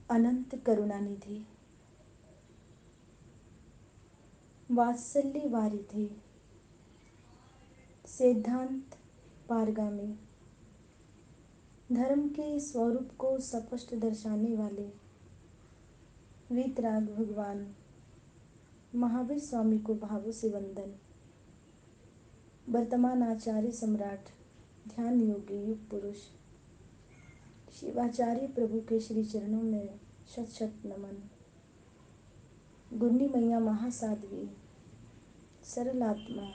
अनंत करुणानिधि, वात्सल्य वारिधि, सिद्धांत पारगामी, धर्म के स्वरूप को स्पष्ट दर्शाने वाले वीतराग भगवान महावीर स्वामी को भावों से वंदन। वर्तमान आचार्य सम्राट ध्यान योगी युग पुरुष शिवाचार्य प्रभु के श्री चरणों में शत शत नमन। गुरनी मैया महासाध्वी सरल आत्मा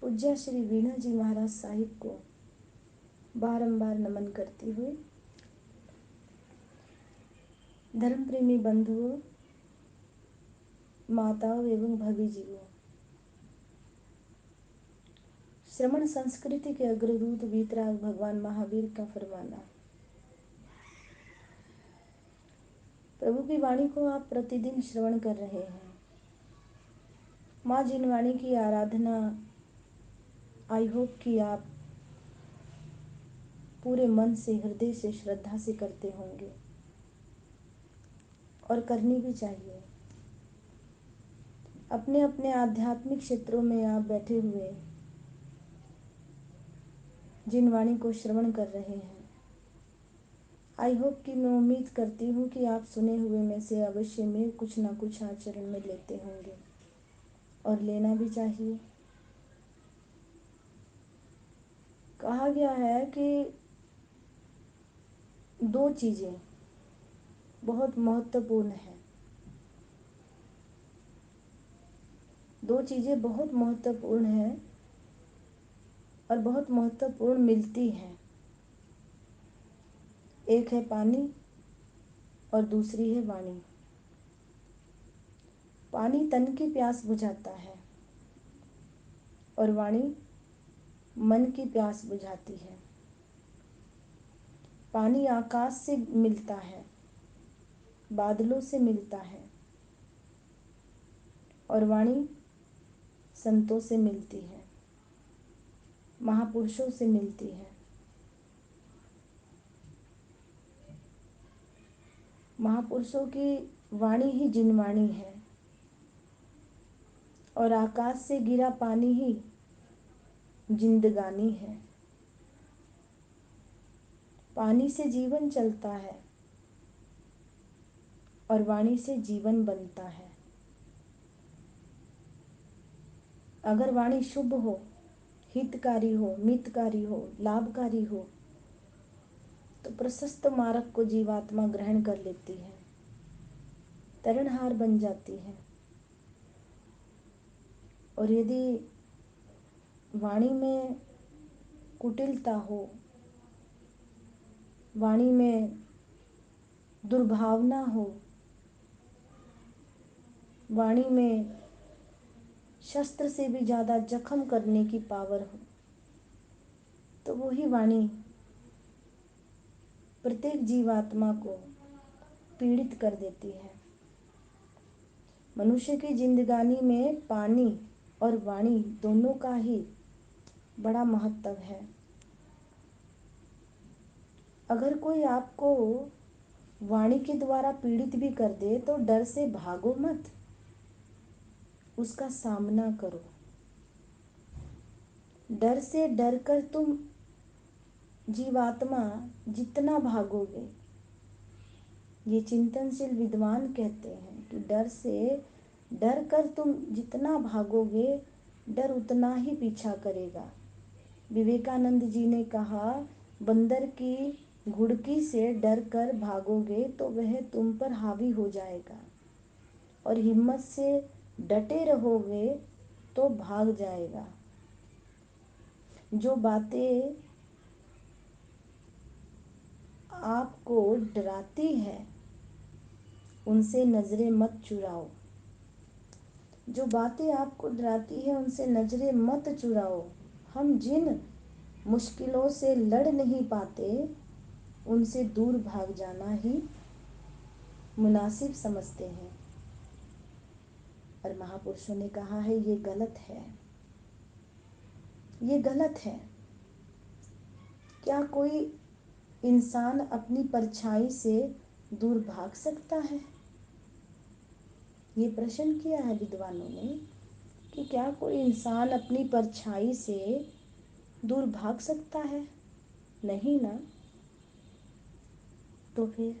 पूज्य श्री वीणा जी महाराज साहिब को बारंबार नमन करती हुई, धर्म प्रेमी बंधुओं, माताओं एवं भगिजीवों, श्रमण संस्कृति के अग्रदूत वीतराग भगवान महावीर का फरमाना। प्रभु की वाणी को आप प्रतिदिन श्रवण कर रहे हैं। माँ जिन वाणी की आराधना आई होप कि आप पूरे मन से, हृदय से, श्रद्धा से करते होंगे और करनी भी चाहिए। अपने अपने आध्यात्मिक क्षेत्रों में आप बैठे हुए जिन वाणी को श्रवण कर रहे हैं, आई होप कि मैं उम्मीद करती हूँ कि आप सुने हुए में से अवश्य में कुछ ना कुछ आचरण में लेते होंगे और लेना भी चाहिए। कहा गया है कि दो चीज़ें बहुत महत्वपूर्ण हैं, दो चीज़ें बहुत महत्वपूर्ण हैं और बहुत महत्वपूर्ण मिलती हैं। एक है पानी और दूसरी है वाणी। पानी तन की प्यास बुझाता है और वाणी मन की प्यास बुझाती है। पानी आकाश से मिलता है, बादलों से मिलता है और वाणी संतों से मिलती है, महापुरुषों से मिलती है। महापुरुषों की वाणी ही जिनवाणी है और आकाश से गिरा पानी ही जिंदगानी है। पानी से जीवन चलता है और वाणी से जीवन बनता है। अगर वाणी शुभ हो, हितकारी हो, मितकारी हो, लाभकारी हो तो प्रशस्त मार्ग को जीवात्मा ग्रहण कर लेती है, तरणहार बन जाती है। और यदि वाणी में कुटिलता हो, वाणी में दुर्भावना हो, वाणी में शस्त्र से भी ज़्यादा जख्म करने की पावर हो, तो वही वाणी प्रत्येक जीवात्मा को पीड़ित कर देती है। मनुष्य की जिंदगानी में पानी और वाणी दोनों का ही बड़ा महत्व है। अगर कोई आपको वाणी के द्वारा पीड़ित भी कर दे तो डर से भागो मत, उसका सामना करो। डर से डर कर तुम जीवात्मा जितना भागोगे, ये चिंतनशील विद्वान कहते हैं कि डर से डर कर तुम जितना भागोगे, डर उतना ही पीछा करेगा। विवेकानंद जी ने कहा, बंदर की घुड़की से डर कर भागोगे तो वह तुम पर हावी हो जाएगा और हिम्मत से डटे रहोगे तो भाग जाएगा। जो बातें आपको डराती है उनसे नजरें मत चुराओ। जो बातें आपको डराती है उनसे नजरें मत चुराओ। हम जिन मुश्किलों से लड़ नहीं पाते उनसे दूर भाग जाना ही मुनासिब समझते हैं। और महापुरुषों ने कहा है ये गलत है, ये गलत है। क्या कोई इंसान अपनी परछाई से दूर भाग सकता है? ये प्रश्न किया है विद्वानों ने कि क्या कोई इंसान अपनी परछाई से दूर भाग सकता है? नहीं ना। तो फिर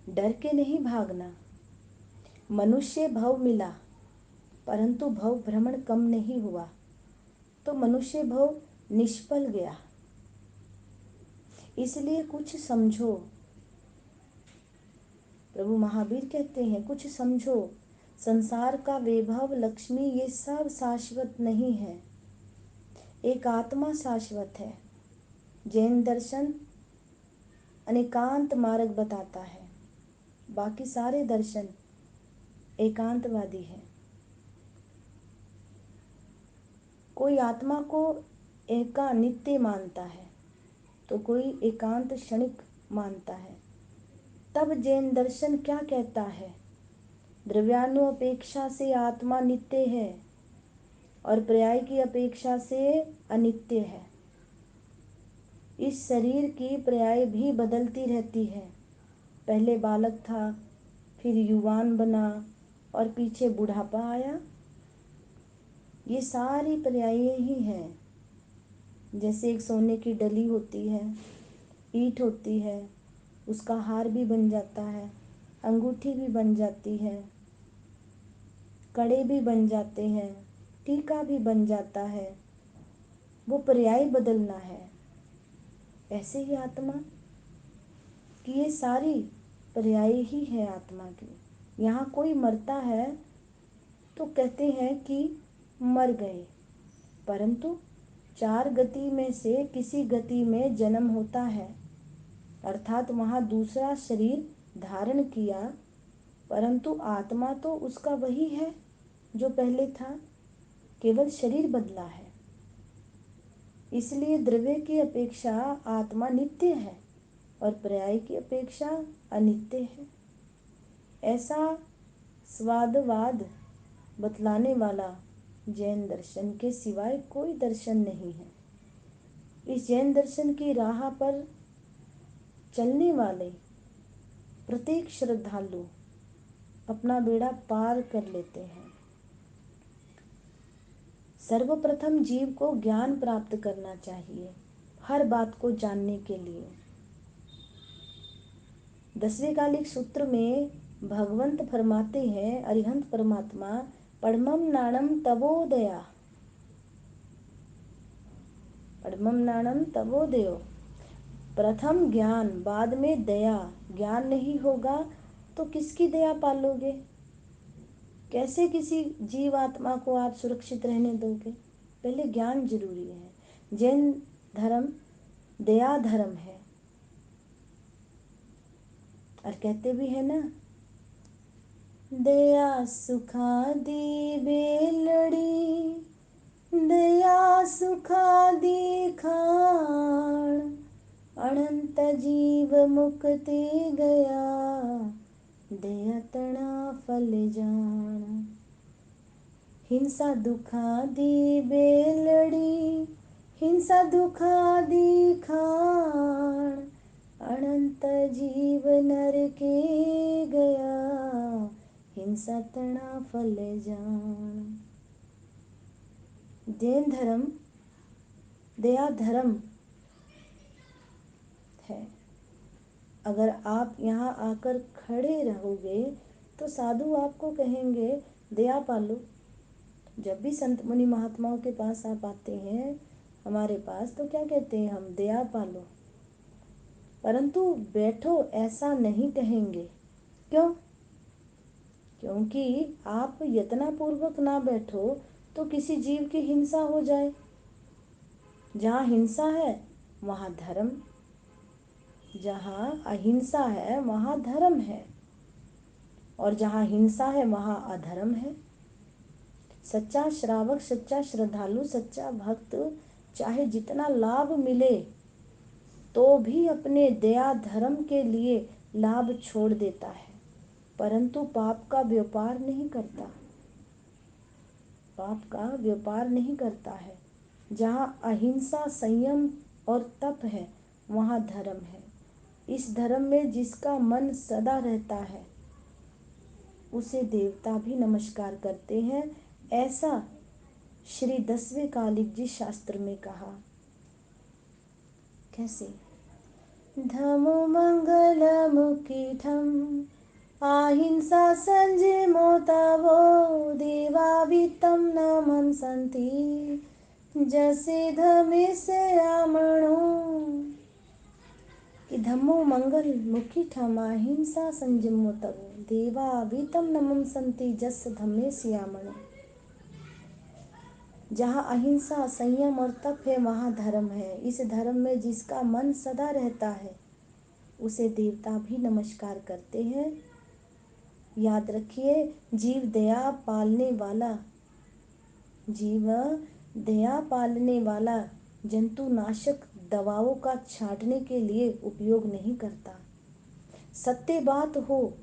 डर के नहीं भागना। मनुष्य भव मिला परंतु भव भ्रमण कम नहीं हुआ, तो मनुष्य भव निष्फल गया। इसलिए कुछ समझो। प्रभु महावीर कहते हैं कुछ समझो, संसार का वैभव, लक्ष्मी, ये सब शाश्वत नहीं है। एक आत्मा शाश्वत है। जैन दर्शन अनेकांत मार्ग बताता है, बाकी सारे दर्शन एकांतवादी है। कोई आत्मा को एका नित्य मानता है तो कोई एकांत क्षणिक मानता है। तब जैन दर्शन क्या कहता है? द्रव्यानुपेक्षा से आत्मा नित्य है और पर्याय की अपेक्षा से अनित्य है। इस शरीर की पर्याय भी बदलती रहती है। पहले बालक था, फिर युवान बना और पीछे बुढ़ापा आया। ये सारी पर्यायें ही हैं। जैसे एक सोने की डली होती है, ईंट होती है, उसका हार भी बन जाता है, अंगूठी भी बन जाती है, कड़े भी बन जाते हैं, टीका भी बन जाता है। वो पर्याय बदलना है। ऐसे ही आत्मा कि ये सारी पर्याय ही है आत्मा की। यहाँ कोई मरता है तो कहते हैं कि मर गए, परंतु चार गति में से किसी गति में जन्म होता है, अर्थात वहाँ दूसरा शरीर धारण किया, परंतु आत्मा तो उसका वही है जो पहले था, केवल शरीर बदला है। इसलिए द्रव्य की अपेक्षा आत्मा नित्य है और पर्याय की अपेक्षा अनित्य है। ऐसा स्वादवाद बतलाने वाला जैन दर्शन के सिवाय कोई दर्शन नहीं है। इस जैन दर्शन की राह पर चलने वाले प्रत्येक श्रद्धालु अपना बेड़ा पार कर लेते हैं। सर्वप्रथम जीव को ज्ञान प्राप्त करना चाहिए, हर बात को जानने के लिए। 10वें कालिक सूत्र में भगवंत फरमाते हैं, अरिहंत परमात्मा, पढ़मम नाणम तबोदया, पढ़मम नाणम तबोदयो। प्रथम ज्ञान, बाद में दया। ज्ञान नहीं होगा तो किसकी दया पालोगे? कैसे किसी जीव आत्मा को आप सुरक्षित रहने दोगे? पहले ज्ञान जरूरी है। जैन धर्म दया धर्म है, और कहते भी है ना, दया सुखादी बेलड़ी, दया सुखादी खाण, अनंत जीव मुक्ति गया, दया तना फल जान। हिंसा दुखादी बेलड़ी, हिंसा दुखादी खाण, अनंत जीव नर के गया, हिंसा तना फल जान। जैन धर्म दया धर्म है। अगर आप यहाँ आकर खड़े रहोगे तो साधु आपको कहेंगे दया पालो। जब भी संत मुनि महात्माओं के पास आप आते हैं हमारे पास, तो क्या कहते हैं हम? दया पालो। परंतु बैठो ऐसा नहीं कहेंगे। क्यों? क्योंकि आप यत्नपूर्वक ना बैठो तो किसी जीव की हिंसा हो जाए। जहाँ हिंसा है वहाँ धर्म, जहाँ अहिंसा है वहाँ धर्म है, और जहाँ हिंसा है वहाँ अधर्म है। सच्चा श्रावक, सच्चा श्रद्धालु, सच्चा भक्त चाहे जितना लाभ मिले तो भी अपने दया धर्म के लिए लाभ छोड़ देता है, परंतु पाप का व्यापार नहीं करता। पाप का व्यापार नहीं करता है। जहाँ अहिंसा, संयम और तप है वहाँ धर्म है। इस धर्म में जिसका मन सदा रहता है उसे देवता भी नमस्कार करते हैं, ऐसा श्री 10वें कालिक जी शास्त्र में कहा। कैसे? धमो मंगलमुखिठम अहिंसा संयमो तवो देवावितं नमं सन्ति जसे धमेस्यामणो। कि धम्मो मंगल मुखिठम अहिंसा संयमो तवो देवावितं नमं सन्ति जस धमेस्यामणो। जहाँ अहिंसा संयम और तप है वहाँ धर्म है। इस धर्म में जिसका मन सदा रहता है उसे देवता भी नमस्कार करते हैं। याद रखिए, जीव दया पालने वाला जंतुनाशक दवाओं का छांटने के लिए उपयोग नहीं करता। सत्य बात हो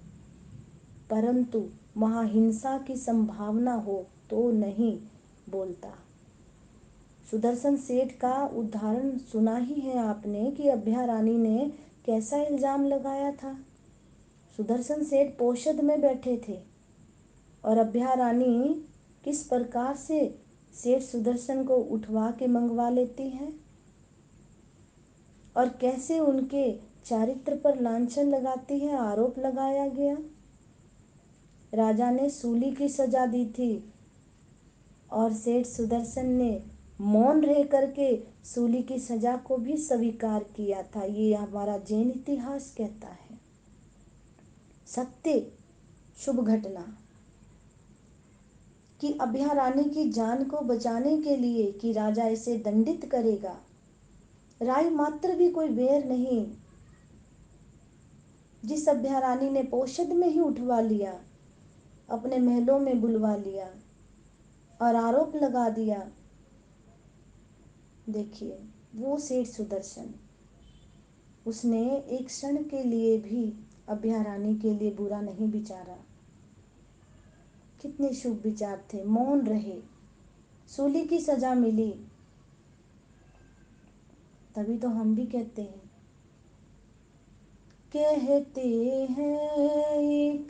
परंतु वहाँ हिंसा की संभावना हो तो नहीं बोलता। सुदर्शन सेठ का उदाहरण सुना ही है आपने कि अभ्या रानी ने कैसा इल्जाम लगाया था। सुदर्शन सेठ पोषद में बैठे थे और अभ्या रानी किस प्रकार से सेठ सुदर्शन को उठवा के मंगवा लेती है और कैसे उनके चारित्र पर लांछन लगाती है, आरोप लगाया गया। राजा ने सूली की सजा दी थी और सेठ सुदर्शन ने मौन रह करके सूली की सजा को भी स्वीकार किया था। ये हमारा जैन इतिहास कहता है। सत्य शुभ घटना कि अभ्या रानी की जान को बचाने के लिए कि राजा इसे दंडित करेगा, राई मात्र भी कोई बेर नहीं। जिस अभ्या रानी ने पोषद में ही उठवा लिया, अपने महलों में बुलवा लिया और आरोप लगा दिया। देखिए वो सेठ सुदर्शन, उसने एक क्षण के लिए भी अभ्या रानी के लिए बुरा नहीं विचारा। कितने शुभ विचार थे, मौन रहे, सूली की सजा मिली। तभी तो हम भी कहते हैं एक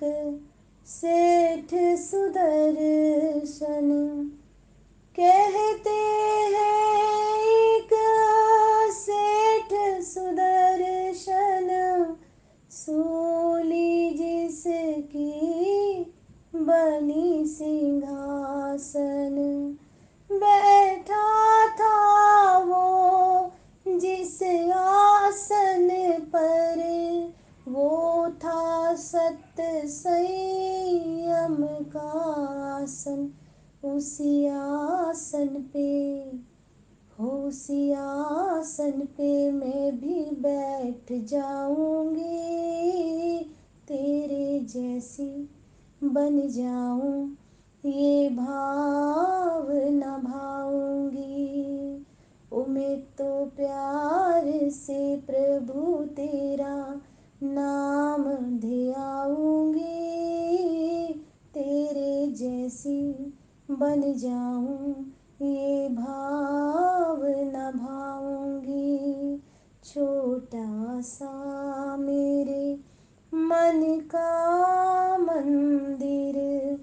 सेठ सुदर्शन, कहते हैं एक सेठ सुदर्शन, सूली जिसकी बनी सिंहासन, बैठा था वो जिस आसन पर, वो था सत्य संयम का आसन। उसी आसन पे उसी आसन पे मैं भी बैठ जाऊंगी, तेरे जैसी बन जाऊं ये भाव न भाऊंगी। ओ मैं तो प्यार से प्रभु तेरा नाम धियाऊंगी, तेरे जैसी बन जाऊं ये भाव न भाऊंगी। छोटा सा मेरे मन का मंदिर,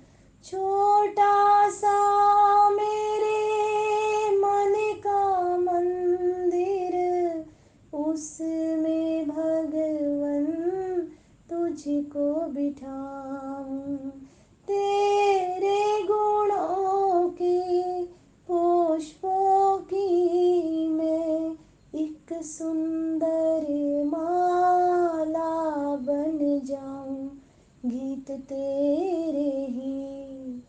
छोटा सा मेरे मन का मंदिर, उसमें भगवन तुझको बिठाऊं, तेरे गुणों के पुष्पों की मैं एक सुंदर माला बन जाऊं। गीत तेरे ही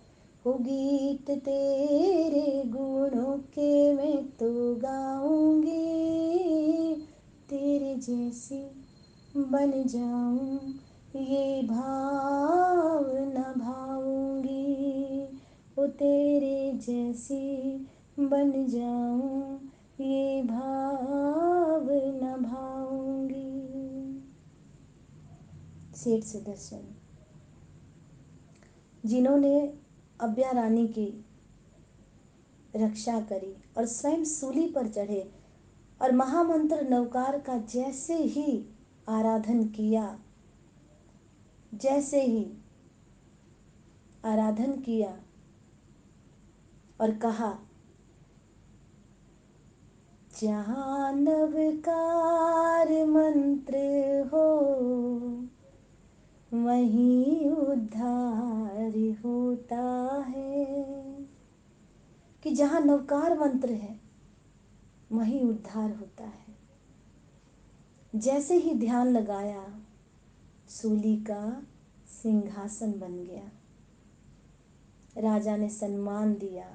हो, गीत तेरे गुणों के मैं तो गाऊंगी, तेरे जैसी बन जाऊं ये भाव न भाऊंगी। ओ तेरे जैसी बन जाऊं ये भाव न भाऊंगी। सेठ सुदर्शन जिन्होंने अभ्या रानी की रक्षा करी और स्वयं सूली पर चढ़े और महामंत्र नवकार का जैसे ही आराधन किया। जैसे ही आराधन किया और कहा, जहाँ नवकार मंत्र हो वहीं उद्धार होता है, कि जहाँ नवकार मंत्र है वहीं उद्धार होता है। जैसे ही ध्यान लगाया, सूली का सिंहासन बन गया। राजा ने सम्मान दिया,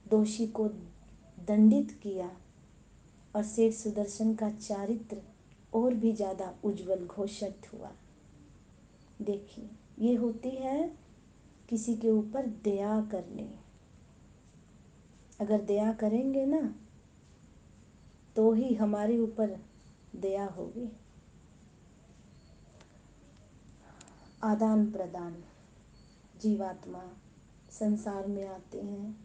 दोषी को दंडित किया और सेठ सुदर्शन का चारित्र और भी ज़्यादा उज्जवल घोषित हुआ। देखिए, ये होती है किसी के ऊपर दया करनी। अगर दया करेंगे ना तो ही हमारे ऊपर दया होगी। आदान प्रदान, जीवात्मा संसार में आते हैं,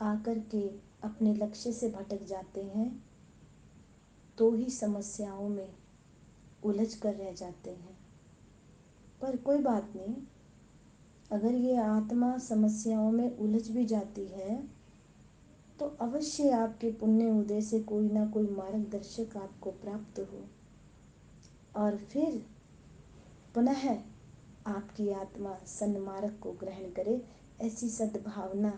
आकर के अपने लक्ष्य से भटक जाते हैं तो ही समस्याओं में उलझ कर रह जाते हैं। पर कोई बात नहीं, अगर ये आत्मा समस्याओं में उलझ भी जाती है तो अवश्य आपके पुण्य उदय से कोई ना कोई मार्गदर्शक आपको प्राप्त हो और फिर पुनः आपकी आत्मा सन्मार्ग को ग्रहण करे। ऐसी सद्भावना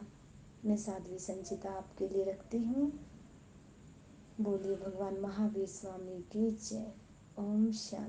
मैं साध्वी संचिता आपके लिए रखती हूँ। बोलिए भगवान महावीर स्वामी की जय। ओम शांति।